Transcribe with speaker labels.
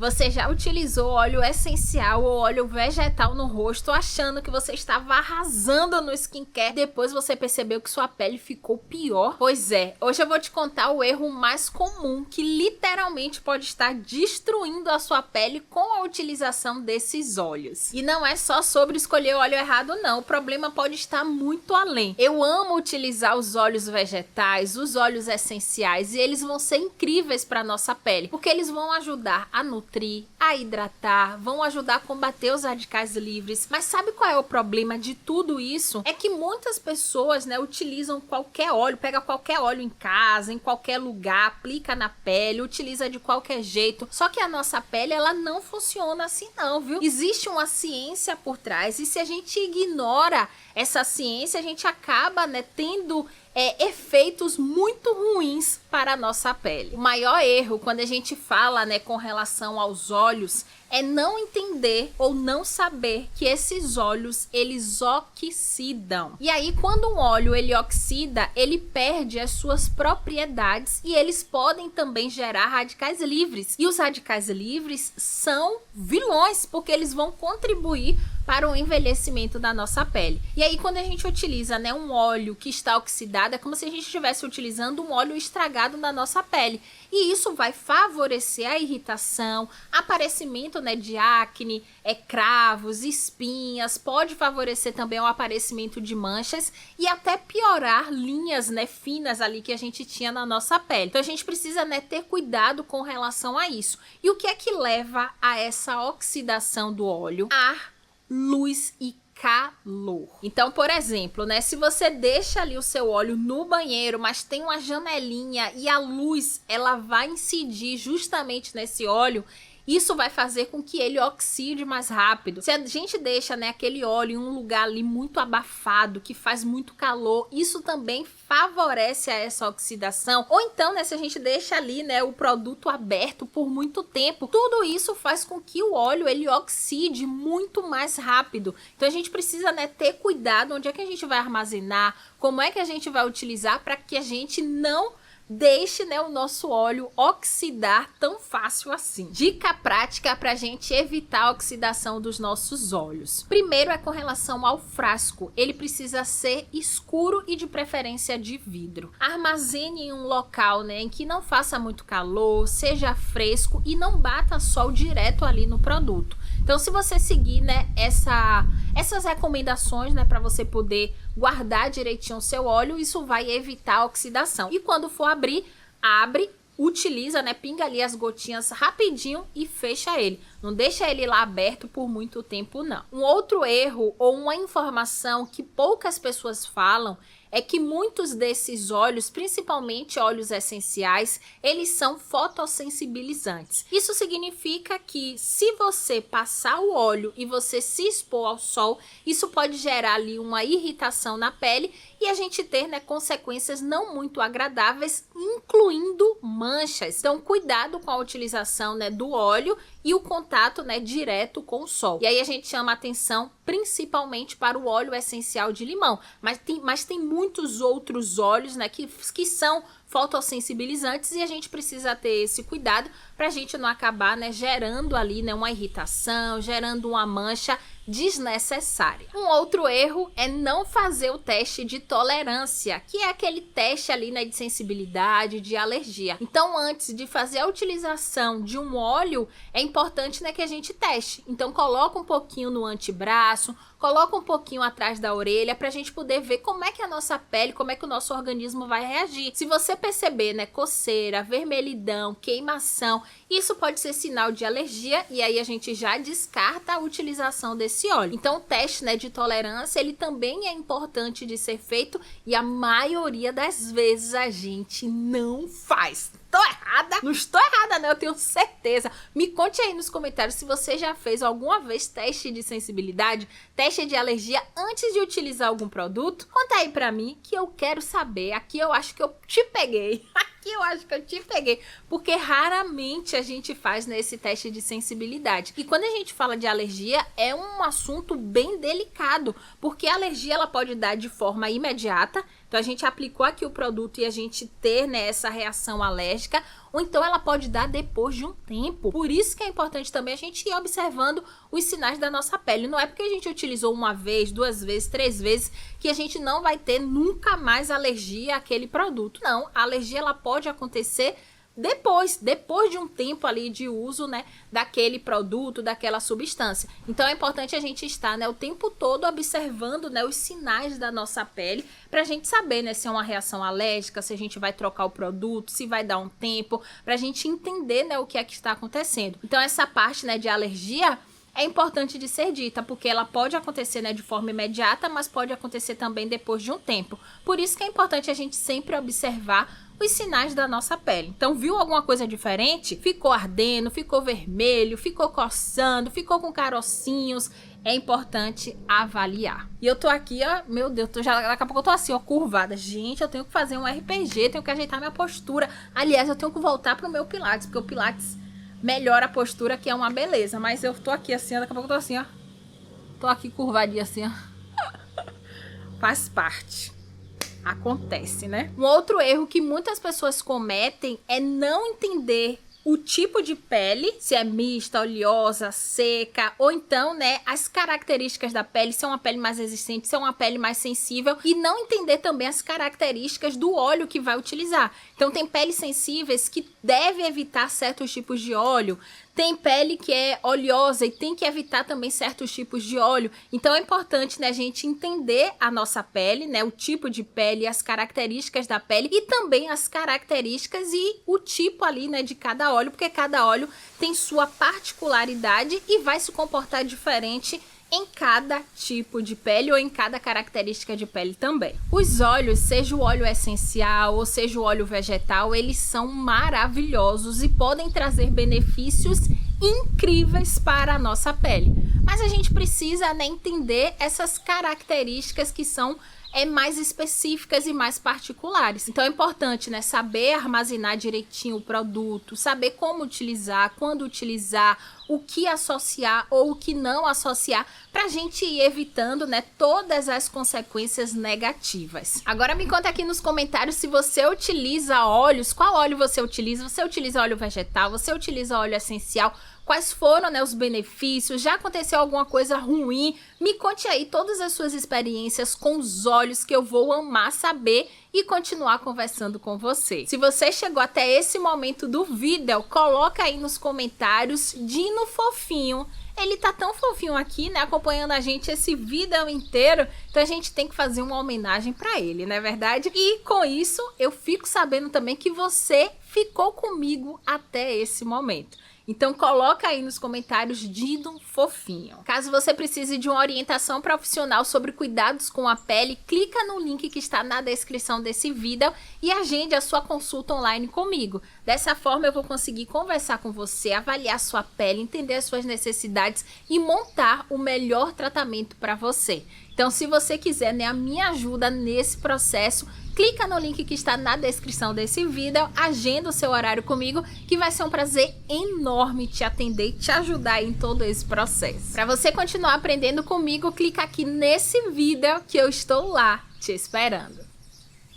Speaker 1: Você já utilizou óleo essencial ou óleo vegetal no rosto achando que você estava arrasando no skincare, depois você percebeu que sua pele ficou pior? Pois é, hoje eu vou te contar o erro mais comum que literalmente pode estar destruindo a sua pele com a utilização desses óleos. E não é só sobre escolher o óleo errado não, o problema pode estar muito além. Eu amo utilizar os óleos vegetais, os óleos essenciais, e eles vão ser incríveis para nossa pele, porque eles vão ajudar a nutrir, a hidratar, vão ajudar a combater os radicais livres. Mas sabe qual é o problema de tudo isso? É que muitas pessoas, utilizam qualquer óleo, pega qualquer óleo em casa, em qualquer lugar, aplica na pele, utiliza de qualquer jeito. Só que a nossa pele, ela não funciona assim não, viu? Existe uma ciência por trás, e se a gente ignora essa ciência, a gente acaba, tendo efeitos muito ruins para a nossa pele. O maior erro quando a gente fala, com relação aos óleos, é não entender ou não saber que esses óleos, eles oxidam. E aí, quando um óleo ele oxida, ele perde as suas propriedades e eles podem também gerar radicais livres. E os radicais livres são vilões, porque eles vão contribuir para o envelhecimento da nossa pele. E aí, quando a gente utiliza, um óleo que está oxidado, é como se a gente estivesse utilizando um óleo estragado na nossa pele. E isso vai favorecer a irritação, aparecimento, de acne, cravos, espinhas, pode favorecer também o aparecimento de manchas e até piorar linhas, finas ali que a gente tinha na nossa pele. Então a gente precisa, ter cuidado com relação a isso. E o que é que leva a essa oxidação do óleo? Ar, luz e calor. Então, por exemplo, se você deixa ali o seu óleo no banheiro, mas tem uma janelinha e a luz, ela vai incidir justamente nesse óleo, isso vai fazer com que ele oxide mais rápido. Se a gente deixa, aquele óleo em um lugar ali muito abafado, que faz muito calor, isso também favorece a essa oxidação. Ou então, se a gente deixa ali, o produto aberto por muito tempo, tudo isso faz com que o óleo, ele oxide muito mais rápido. Então, a gente precisa, ter cuidado onde é que a gente vai armazenar, como é que a gente vai utilizar para que a gente não deixe, o nosso óleo oxidar tão fácil assim. Dica prática para a gente evitar a oxidação dos nossos óleos. Primeiro é com relação ao frasco. Ele precisa ser escuro e de preferência de vidro. Armazene em um local, em que não faça muito calor, seja fresco e não bata sol direto ali no produto. Então, se você seguir, essas recomendações, para você poder guardar direitinho o seu óleo, isso vai evitar a oxidação. E quando for abrir, abre, utiliza, pinga ali as gotinhas rapidinho e fecha ele. Não deixa ele lá aberto por muito tempo, não. Um outro erro ou uma informação que poucas pessoas falam é que muitos desses óleos, principalmente óleos essenciais, eles são fotossensibilizantes. Isso significa que se você passar o óleo e você se expor ao sol, isso pode gerar ali uma irritação na pele e a gente ter, consequências não muito agradáveis, incluindo manchas. Então, cuidado com a utilização, do óleo e o contato, direto com o sol. E aí a gente chama atenção principalmente para o óleo essencial de limão, mas tem muitos outros óleos, que são fotossensibilizantes e a gente precisa ter esse cuidado para a gente não acabar, gerando ali, uma irritação, gerando uma mancha desnecessária. Um outro erro é não fazer o teste de tolerância, que é aquele teste ali, de sensibilidade, de alergia. Então, antes de fazer a utilização de um óleo, é importante, que a gente teste. Então, coloca um pouquinho no antebraço, coloca um pouquinho atrás da orelha para a gente poder ver como é que a nossa pele, como é que o nosso organismo vai reagir. Se você perceber, coceira, vermelhidão, queimação, isso pode ser sinal de alergia e aí a gente já descarta a utilização desse óleo. Então o teste, de tolerância, ele também é importante de ser feito e a maioria das vezes a gente não faz. Tô errada? Não estou errada, eu tenho certeza. Me conte aí nos comentários se você já fez alguma vez teste de sensibilidade, teste de alergia antes de utilizar algum produto. Conta aí pra mim que eu quero saber. Aqui eu acho que eu te peguei. Aqui eu acho que eu te peguei, porque raramente a gente faz esse teste de sensibilidade. E quando a gente fala de alergia, é um assunto bem delicado, porque a alergia ela pode dar de forma imediata. Então a gente aplicou aqui o produto e a gente ter essa reação alérgica, ou então ela pode dar depois de um tempo. Por isso que é importante também a gente ir observando os sinais da nossa pele. Não é porque a gente utilizou uma vez, 2 vezes, 3 vezes que a gente não vai ter nunca mais alergia àquele produto. Não, a alergia ela pode acontecer depois de um tempo ali de uso, né, daquele produto, daquela substância. Então é importante a gente estar, né, o tempo todo observando, né, os sinais da nossa pele pra gente saber, né, se é uma reação alérgica, se a gente vai trocar o produto, se vai dar um tempo, pra gente entender, né, o que é que está acontecendo. Então essa parte, né, de alergia é importante de ser dita, porque ela pode acontecer, né, de forma imediata, mas pode acontecer também depois de um tempo. Por isso que é importante a gente sempre observar os sinais da nossa pele. Então, viu alguma coisa diferente? Ficou ardendo, ficou vermelho, ficou coçando, ficou com carocinhos. É importante avaliar. E eu tô aqui, ó, meu Deus, daqui a pouco eu tô assim, ó, curvada. Gente, eu tenho que fazer um RPG, tenho que ajeitar minha postura. Aliás, eu tenho que voltar pro meu Pilates, porque o Pilates melhora a postura, que é uma beleza. Mas eu tô aqui assim, ó, daqui a pouco eu tô assim, ó. Tô aqui curvadinha assim, ó. Faz parte. Acontece, né? Um outro erro que muitas pessoas cometem é não entender o tipo de pele, se é mista, oleosa, seca, ou então, né, as características da pele, se é uma pele mais resistente, se é uma pele mais sensível, e não entender também as características do óleo que vai utilizar. Então, tem peles sensíveis que devem evitar certos tipos de óleo, tem pele que é oleosa e tem que evitar também certos tipos de óleo. Então é importante, né, a gente entender a nossa pele, né, o tipo de pele, as características da pele e também as características e o tipo ali, né, de cada óleo, porque cada óleo tem sua particularidade e vai se comportar diferente em cada tipo de pele ou em cada característica de pele também. Os óleos, seja o óleo essencial ou seja o óleo vegetal, eles são maravilhosos e podem trazer benefícios incríveis para a nossa pele. Mas a gente precisa, né, entender essas características que são mais específicas e mais particulares. Então é importante, né, saber armazenar direitinho o produto, saber como utilizar, quando utilizar, o que associar ou o que não associar, pra gente ir evitando, né, todas as consequências negativas. Agora me conta aqui nos comentários se você utiliza óleos, qual óleo você utiliza? Você utiliza óleo vegetal? Você utiliza óleo essencial? Quais foram, né, os benefícios? Já aconteceu alguma coisa ruim? Me conte aí todas as suas experiências com os óleos, que eu vou amar saber e continuar conversando com você. Se você chegou até esse momento do vídeo, coloca aí nos comentários Dino Fofinho. Ele tá tão fofinho aqui, né, acompanhando a gente esse vídeo inteiro, então a gente tem que fazer uma homenagem pra ele, não é verdade? E com isso, eu fico sabendo também que você ficou comigo até esse momento. Então coloca aí nos comentários Dino Fofinho. Caso você precise de uma orientação profissional sobre cuidados com a pele, clica no link que está na descrição desse vídeo e agende a sua consulta online comigo. Dessa forma eu vou conseguir conversar com você, avaliar sua pele, entender as suas necessidades e montar o melhor tratamento para você. Então se você quiser, né, a minha ajuda nesse processo, clica no link que está na descrição desse vídeo, agenda o seu horário comigo, que vai ser um prazer enorme te atender e te ajudar em todo esse processo. Para você continuar aprendendo comigo, clica aqui nesse vídeo que eu estou lá te esperando.